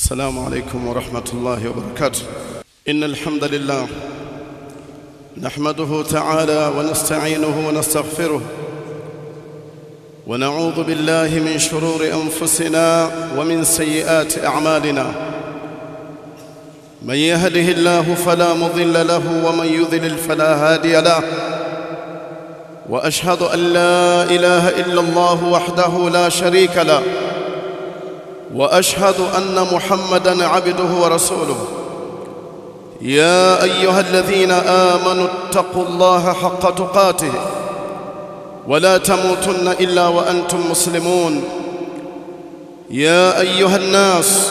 السلام عليكم ورحمة الله وبركاته. إن الحمد لله نحمده تعالى ونستعينه ونستغفره ونعوذ بالله من شرور أنفسنا ومن سيئات أعمالنا. من يهده الله فلا مضل له ومن يضلل فلا هادي له. وأشهد أن لا إله إلا الله وحده لا شريك له، وأشهد أن محمدًا عبده ورسوله. يا أيها الذين آمنوا اتقوا الله حق تقاته ولا تموتن إلا وأنتم مسلمون. يا أيها الناس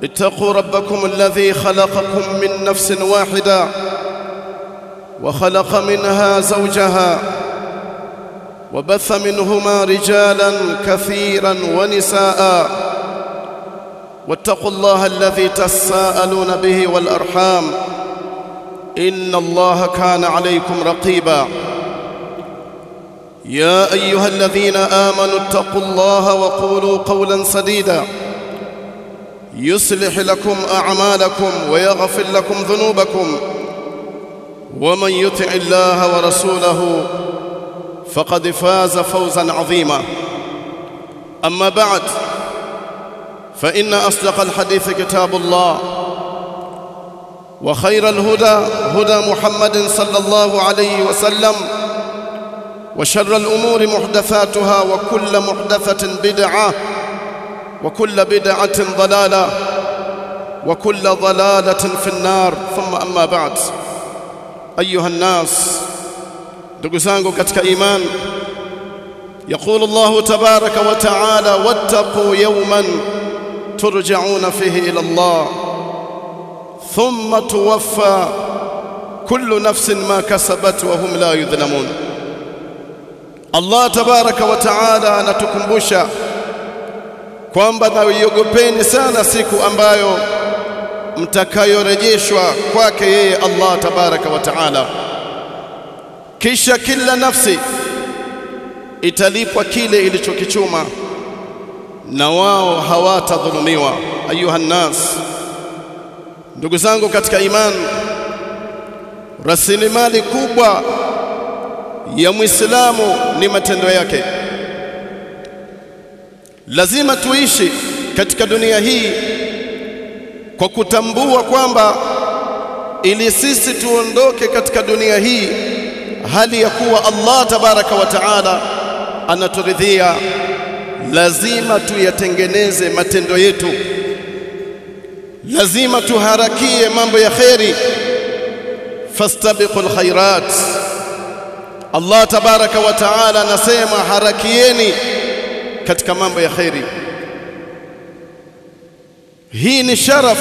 اتقوا ربكم الذي خلقكم من نفس واحدة وخلق منها زوجها وبث منهما رجالا كثيرا ونساء. واتقوا الله الذي تساءلون به والأرحام إن الله كان عليكم رقيبا. يا أيها الذين آمنوا اتقوا الله وقولوا قولا سديدا يصلح لكم أعمالكم ويغفر لكم ذنوبكم، ومن يطع الله ورسوله فقد فاز فوزا عظيما. أما بعد، فإن أصدق الحديث كتاب الله، وخير الهدى هدى محمد صلى الله عليه وسلم، وشر الأمور محدثاتها، وكل محدثة بدعة، وكل بدعة ضلالة، وكل ضلالة في النار. ثم أما بعد، أيها الناس، ndugu zangu katika iman, يقول الله تبارك وتعالى: واتقوا يوما ترجعون فيه إلى الله ثم توفى كل نفس ما كسبت وهم لا يظلمون. Allah tabaraka wa taala anatukumbusha kwamba naiyogopeni sana siku ambayo mtakayorejeshwa kwake yeye Allah tabaraka wa taala, kisha kila nafsi italipwa kile ilichokichuma na wao hawatadhulumiwa. Ayuha nnas, ndugu zangu katika iman, rasilimali kubwa ya Muislamu ni matendo yake. Lazima tuishi katika dunia hii kwa kutambua kwamba ili sisi tuondoke katika dunia hii hali ya kuwa Allah tabaraka wa taala anaturidhia, lazima tuyatengeneze matendo yetu, lazima tuharakie mambo ya kheri. fastabiqul khairat, Allah tabaraka wa taala anasema harakieni katika mambo ya kheri. Hii ni sharaf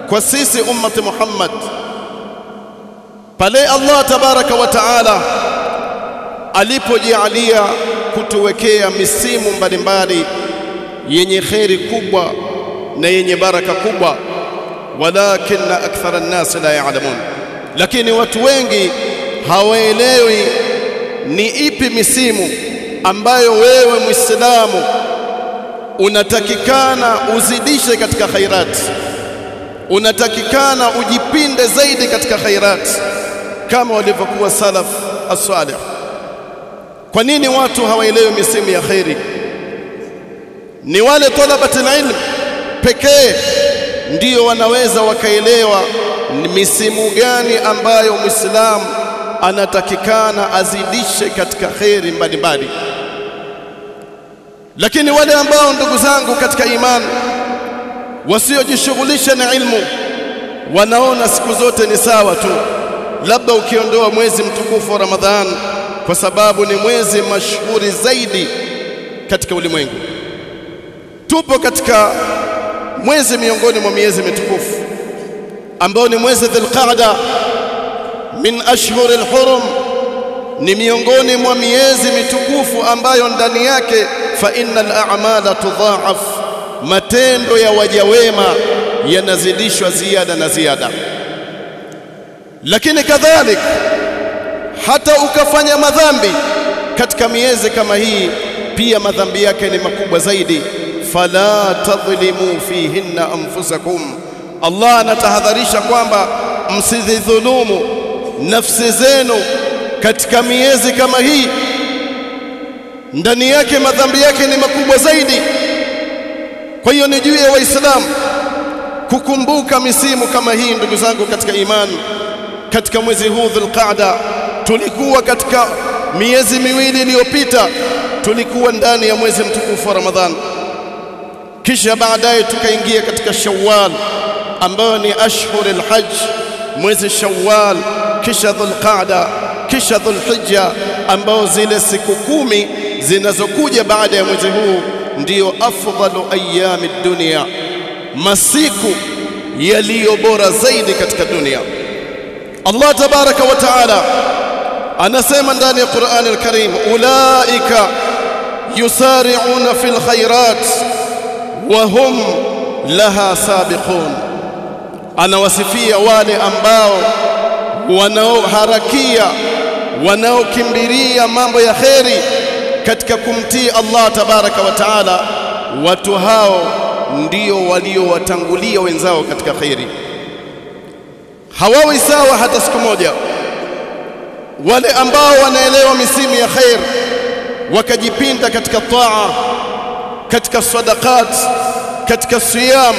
kwa sisi ummati Muhammad, pale Allah tabaraka wa taala alipojalia kutuwekea misimu mbalimbali yenye kheri kubwa na yenye baraka kubwa. Walakinna akthara an-nas la ya'lamun, lakini watu wengi hawaelewi ni ipi misimu ambayo wewe Muislamu unatakikana uzidishe katika khairat, unatakikana ujipinde zaidi katika khairat kama walivyokuwa salaf as-salih. Kwa nini watu hawaelewi misimu ya khairi? Ni wale talabatul ilm pekee ndio wanaweza wakaelewa ni misimu gani ambayo Muislamu anatakikana azidishe katika khairi mbalimbali. Lakini wale ambao, ndugu zangu katika imani, wasiojishughulisha na ilmu, wanaona siku zote ni sawa tu, labda ukiondoa mwezi mtukufu wa Ramadhan, kwa sababu ni mwezi mashuhuri zaidi katika ulimwengu. Tupo katika mwezi miongoni mwa miezi mitukufu ambao ni mwezi Dhul-Qa'da min ashhuril hurum, ni miongoni mwa miezi mitukufu ambayo ndani yake fa innal a'mala tudha'af, matendo ya waja wema yanazidishwa ziada na ziada. Lakini kadhalik hata ukafanya madhambi katika miezi kama hii, pia madhambi yake ni makubwa zaidi. fala tadhlimu fihinna anfusakum. Allah anatahadharisha kwamba msidhulumu nafsi zenu katika miezi kama hii. Ndani yake madhambi yake ni makubwa zaidi. Kwa hiyo ni juu ya Waislamu kukumbuka misimu kama hii. Ndugu zangu katika imani, katika mwezi huu Dhulqaada, tulikuwa katika miezi miwili iliyopita, tulikuwa ndani ya mwezi mtukufu wa Ramadhani, kisha baadaye tukaingia katika Shawwal ambayo ni ashhurul hajj, mwezi Shawwal, kisha Dhulqaada, kisha Dhulhijja, ambao zile siku 10 zinazokuja baada ya mwezi huu ndiyo afdalu ayami dunia, masiku yaliyo bora zaidi katika dunia. Allah tabaraka wa taala anasema ndani ya Qur'an al-Karim, ulaika yusari'una fil khairat wa hum laha sabiqun. Anawasifia wale ambao wanaoharakia, wanaokimbilia mambo ya kheri katika kumtii Allah tabaraka wa taala. Watu hao ndio waliowatangulia wenzao katika kheri, hawawi sawa hata siku moja. Wale ambao wanaelewa misimu ya khair wakajipinda katika taa, katika sadaqat, katika siyam,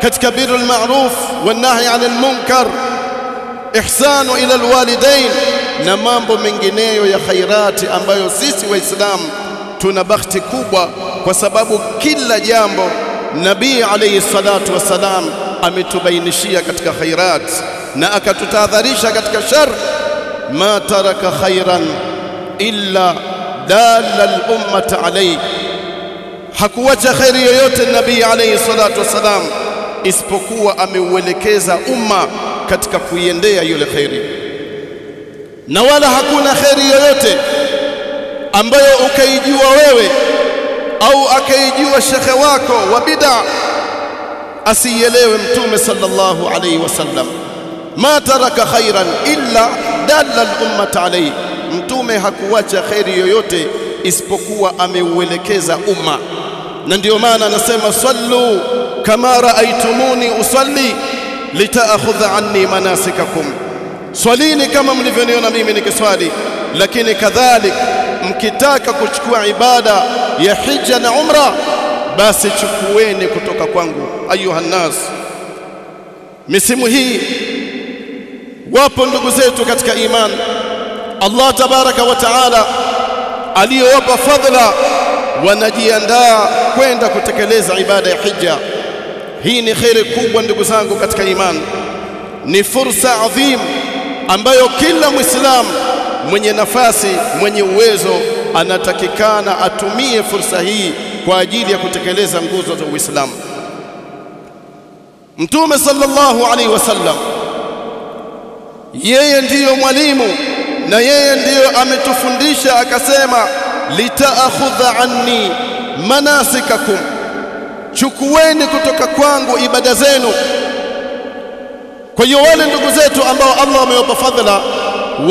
katika birrul ma'ruf wan nahy 'anil munkar, ihsanu ila alwalidain na mambo mengineyo ya khairati, ambayo sisi Waislamu tuna bahati kubwa, kwa sababu kila jambo Nabii alayhi salatu wasalam ametubainishia katika khairat na akatutahadharisha katika shar. Ma taraka khairan illa dalla al-ummata alayhi, hakuacha khairi yoyote Nabii alayhi salatu wasalam isipokuwa ameuelekeza umma katika kuiendea yule khairi. Na wala hakuna khairi yoyote ambayo ukaijua wewe au akaijua shekhe wako wa bid'a asielewe Mtume sallallahu alayhi wasallam. Ma taraka khairan illa dalla al-ummata alayhi, Mtume hakuacha khairi yoyote isipokuwa ameuelekeza umma. Na ndio maana anasema sallu kama raaitumuni usalli litaakhudha anni manasikakum, swalini kama mlivyoniona mimi nikiswali, lakini kadhalik mkitaka kuchukua ibada ya hija na umra, basi chukueni kutoka kwangu. Ayuha nas, misimu hii wapo ndugu zetu katika iman Allah tabaraka wa taala aliyowapa fadhila, wanajiandaa kwenda kutekeleza ibada ya hija. Hii ni khairi kubwa ndugu zangu katika iman, ni fursa adhim ambayo kila Muislamu mwenye nafasi, mwenye uwezo anatakikana atumie fursa hii kwa ajili ya kutekeleza nguzo za Uislamu. Mtume sallallahu alaihi wasallam, yeye ndiyo mwalimu na yeye ndiyo ametufundisha, akasema litaakhudha anni manasikakum, chukueni kutoka kwangu ibada zenu. Kwa hiyo wale ndugu zetu ambao Allah amewapa fadhila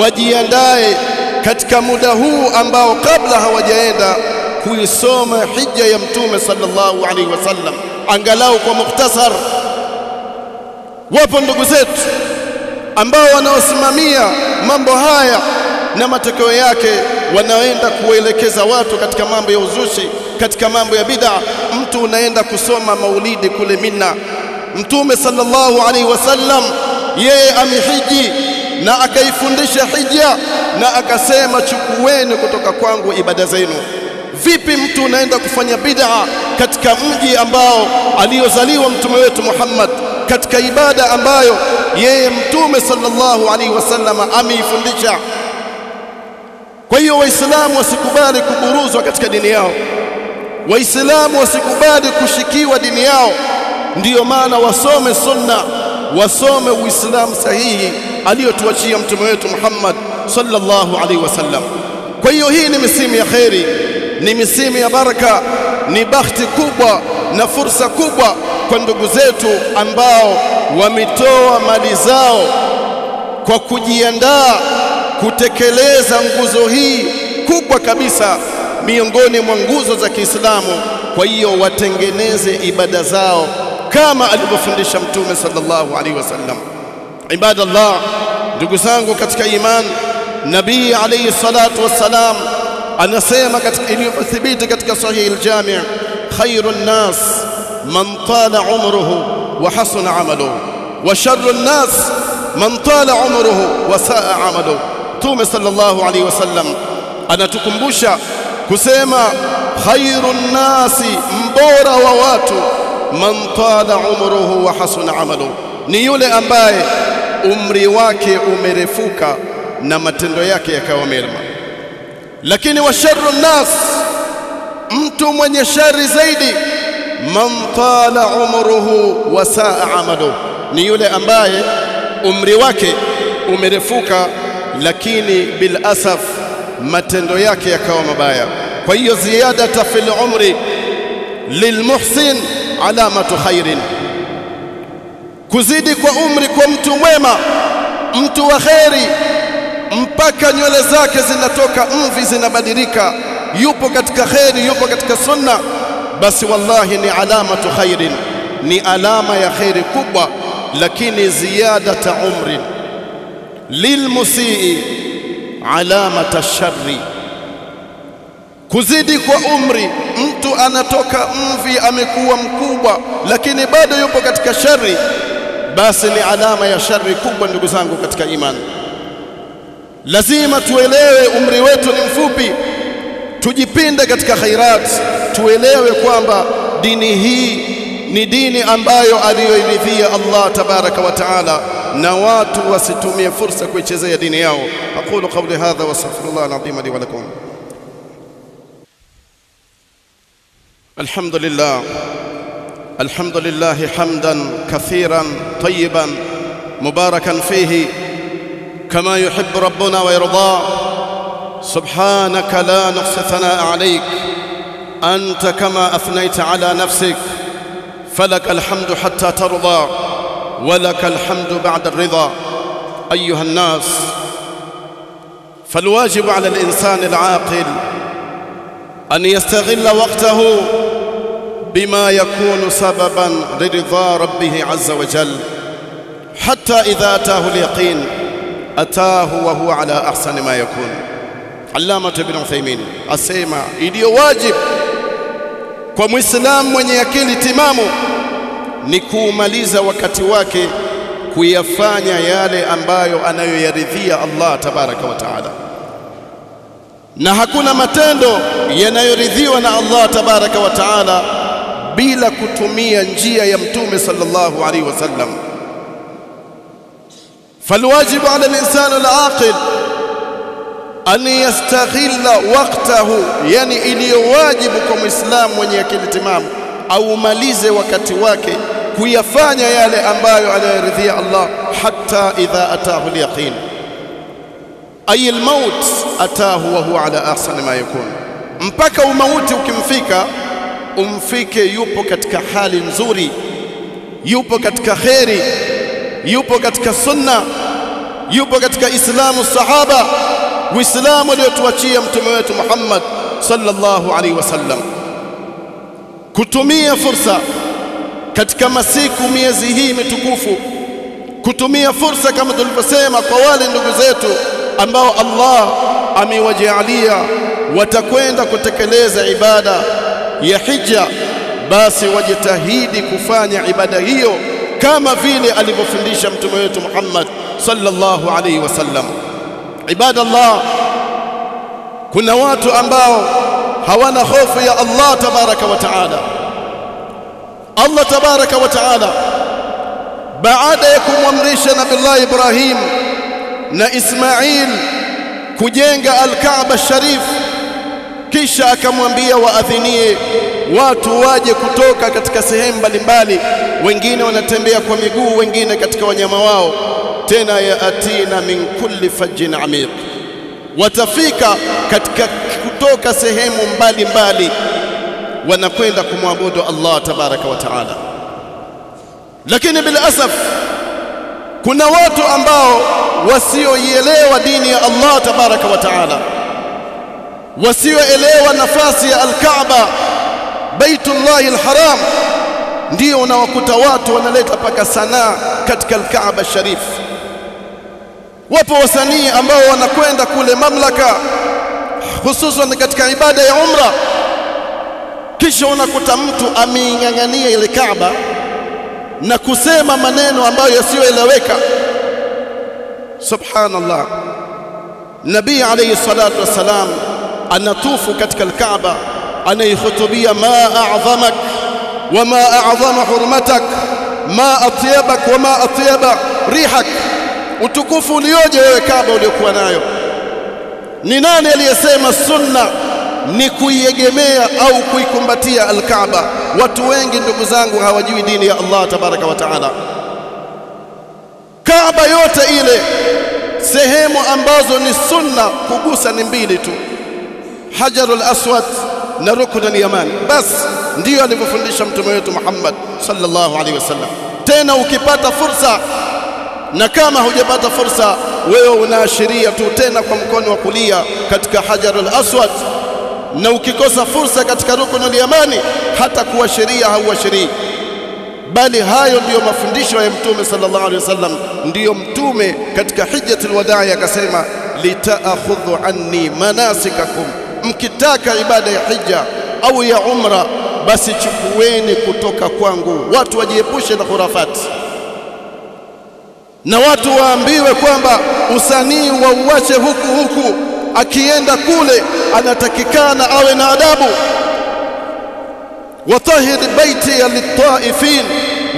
wajiandae katika muda huu ambao kabla hawajaenda kuisoma hija ya Mtume sallallahu alaihi wasallam angalau kwa mukhtasar. Wapo ndugu zetu ambao wanaosimamia mambo haya na matokeo yake wanaenda kuelekeza watu katika mambo ya uzushi, katika mambo ya bid'a. Mtu unaenda kusoma maulidi kule Mina. Mtume sallallahu alaihi wasallam yeye amehiji na akaifundisha hija na akasema chukueni kutoka kwangu ibada zenu. Vipi mtu unaenda kufanya bid'a katika mji ambao aliozaliwa mtume wetu Muhammad, katika ibada ambayo yeye Mtume sallallahu alaihi wasallam ameifundisha? Kwa hiyo Waislamu wasikubali kuburuzwa katika dini yao, Waislamu wasikubali kushikiwa dini yao. Ndiyo maana wasome sunna, wasome Uislamu sahihi aliyotuachia mtume wetu Muhammad sallallahu alaihi wasallam. Kwa hiyo hii ni misimu ya khairi, ni misimu ya baraka, ni bahati kubwa na fursa kubwa kwa ndugu zetu ambao wametoa mali zao kwa kujiandaa kutekeleza nguzo hii kubwa kabisa miongoni mwa nguzo za Kiislamu, Kwa hiyo watengeneze ibada zao kama alivyofundisha Mtume sallallahu alaihi wasallam. Ibadallah, ndugu zangu katika iman, Nabii alayhi salatu wassalam anasema katika iliyothibiti katika Sahih al-Jami', khairun nas man tala umruhu wa hasuna amaluhu wa sharrun nas man tala umruhu wa saa amaluhu. Mtume sallallahu alaihi wasallam anatukumbusha kusema khairun nasi, mbora wa watu, man tala umruhu wa hasuna amaluhu, ni yule ambaye umri wake umerefuka na matendo yake yakawa mema. Lakini wa sharrun nas, mtu mwenye shari zaidi, man tala umruhu wa saa amaluhu, ni yule ambaye umri wake umerefuka lakini bil asaf matendo yake yakawa mabaya. Kwa hiyo ziyadata fil umri lilmuhsin alamatu khairin, kuzidi kwa umri kwa mtu mwema, mtu wa kheri, mpaka nywele zake zinatoka mvi, zinabadilika, yupo katika kheri, yupo katika sunna, basi wallahi ni alamatu khairin, ni alama ya kheri kubwa. Lakini ziyadata umri lilmusii alamata sharri, kuzidi kwa umri, mtu anatoka mvi, amekuwa mkubwa, lakini bado yupo katika shari, basi ni alama ya shari kubwa. Ndugu zangu katika imani, lazima tuelewe umri wetu ni mfupi, tujipinde katika khairat, tuelewe kwamba dini hii ni dini ambayo aliyoiridhia Allah tabaraka wa taala, na watu wasitumie fursa kuichezea dini yao. Aqulu qawli hadha wa astaghfirullah al-azim li wa lakum. الحمد لله حمدا كثيرا طيبا مباركا فيه كما يحب ربنا ويرضى. سبحانك لا نحصي ثناء عليك، أنت كما أثنيت على نفسك، فلك الحمد حتى ترضى ولك الحمد بعد الرضا. أيها الناس، فالواجب على الإنسان العاقل أن يستغل وقته بما يكون سببا لرضا ربه عز وجل، حتى إذا أتاه اليقين أتاه وهو على أحسن ما يكون. علامة ابن عثيمين asema iliyo wajib kwa muislamu mwenye akili timamu ni kuumaliza wakati wake kuyafanya yale ambayo anayoyaridhia Allah tabaraka wa taala, na hakuna matendo yanayoridhiwa na Allah tabaraka wa taala bila kutumia njia ya Mtume sallallahu alaihi wasallam. falwajibu ala al-insani al-aqil an yastaghilla waqtahu, yani iliyo wajibu kwa muislamu mwenye akili timamu aumalize wakati wake kuyafanya yale ambayo anayoridhia Allah, hatta idha atahu al-yaqin, ay al-maut atahu wa huwa ala ahsani ma yakun, mpaka umauti ukimfika umfike yupo katika hali nzuri, yupo katika kheri, yupo katika sunna, yupo katika islamu sahaba, uislamu aliotuachia mtume wetu Muhammad sallallahu alaihi wasallam. Kutumia fursa katika masiku miezi hii mitukufu, kutumia fursa kama tulivyosema kwa wale ndugu zetu ambao Allah amewajalia watakwenda kutekeleza ibada ya hija, basi wajitahidi kufanya ibada hiyo kama vile alivyofundisha mtume wetu Muhammad sallallahu alaihi wasallam. Ibadallah, kuna watu ambao hawana hofu ya Allah tabaraka wa taala. Allah tabaraka wa taala baada ya kumwamrisha Nabii Ibrahim na Ismail kujenga al-Kaaba Sharif, kisha akamwambia waadhinie watu waje kutoka katika sehemu mbalimbali, wengine wanatembea kwa miguu, wengine katika wanyama wao, tena yaatina min kulli fajjin amiq, watafika katika kutoka sehemu mbalimbali wanakwenda kumwabudu Allah tabaraka wa taala. Lakini bila asaf kuna watu ambao wasioielewa dini ya Allah tabaraka wa taala, wasioelewa nafasi ya al-Kaaba Baitullahi alharam, ndio unawakuta watu wanaleta paka sanaa katika al-Kaaba Sharif. Wapo wasanii ambao wanakwenda kule mamlaka, hususan katika ibada ya umra, kisha unakuta mtu ameing'ang'ania ile Kaaba na kusema maneno ambayo yasiyoeleweka. Subhanallah, Nabii alayhi salatu wassalam anatufu katika al-Kaaba, anaihutubia ma a'zamak wa ma a'zama hurmatak ma atyabak wa ma atyaba rihak, utukufu ulioje wewe Kaaba uliokuwa nayo. Ni nani aliyesema sunna ni kuiegemea au kuikumbatia al-Kaaba? Watu wengi ndugu zangu hawajui dini ya Allah tabaraka wa taala. Kaaba yote ile sehemu ambazo ni sunna kugusa ni mbili tu, Hajarul Aswad na Ruknul Yamani. Bas ndio alivyofundisha mtume wetu Muhammad sallallahu alaihi wasallam. Tena ukipata fursa, na kama hujapata fursa, wewe unaashiria tu tena kwa mkono wa kulia katika Hajarul Aswad, na ukikosa fursa katika Ruknul Yamani hata kuashiria hauashirii. Bali hayo ndiyo mafundisho ya mtume sallallahu alaihi wasallam. Ndiyo mtume katika hijjatul wadaa akasema, litaakhudhu anni manasikakum, mkitaka ibada ya hija au ya umra basi chukueni kutoka kwangu. Watu wajiepushe na khurafati, na watu waambiwe kwamba usanii wauache huku, akienda kule anatakikana awe na adabu. watahir baiti lit-taifin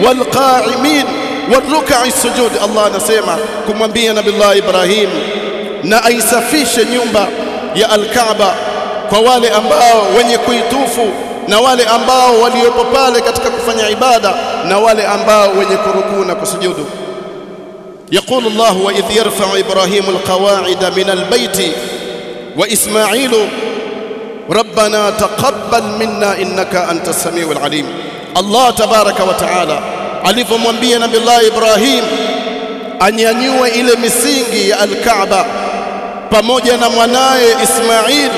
wal-qa'imin wal-ruk'i sujud. Allah anasema kumwambia Nabii Ibrahim na aisafishe nyumba ya al-Kaaba kwa wale ambao wenye kuitufu, na wale ambao waliopo pale katika kufanya ibada, na wale ambao wenye kurukuu na kusujudu. يقول الله وإذ يرفع إبراهيم القواعد من البيت وإسماعيل ربنا تقبل منا إنك أنت السميع العليم. الله تبارك وتعالى alipomwambia Nabii Ibrahim anyanyue ile misingi ya al-Kaaba pamoja na mwanae Ismail,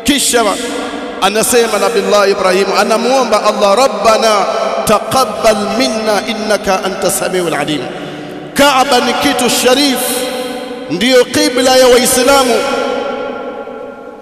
kisha anasema Nabii Ibrahim anamuomba Allah, rabbana taqabbal minna innaka anta samiul alim. Kaaba ni kitu sharif, ndiyo qibla ya Waislamu.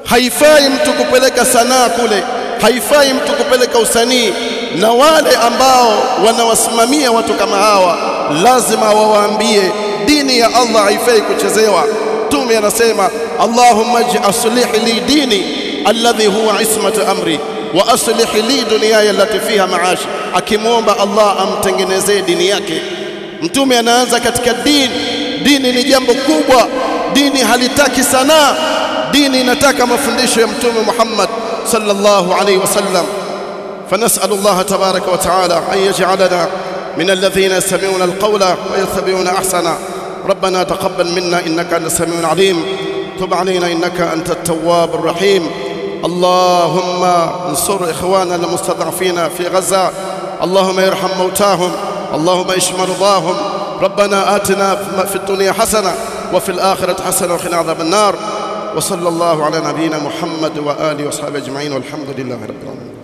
Haifai mtu kupeleka sanaa kule, haifai mtu kupeleka usanii, na wale ambao wanawasimamia watu kama hawa lazima wawaambie dini ya Allah haifai kuchezewa. Mtume anasema, Allahumma aslih li dini alladhi huwa ismatu amri wa aslih li dunyaya allati fiha maashi, akimwomba Allah amtengenezee dini yake. Mtume anaanza katika dini. Dini ni jambo kubwa, dini halitaki sanaa, dini inataka mafundisho ya Mtume Muhammad sallallahu alaihi wasallam. فنسأل الله تبارك وتعالى أن يجعلنا من الذين يستمعون القول ويتبعون أحسنه. ربنا تقبل منا إنك أنت السميع العليم، تب علينا إنك أنت التواب الرحيم. اللهم انصر إخواننا المستضعفين في غزة، اللهم ارحم موتاهم، اللهم اشف مرضاهم. ربنا آتنا في الدنيا حسنة وفي الآخرة حسنة وقنا عذاب النار. وصلى الله على نبينا محمد وآله وصحبه أجمعين، والحمد لله رب العالمين.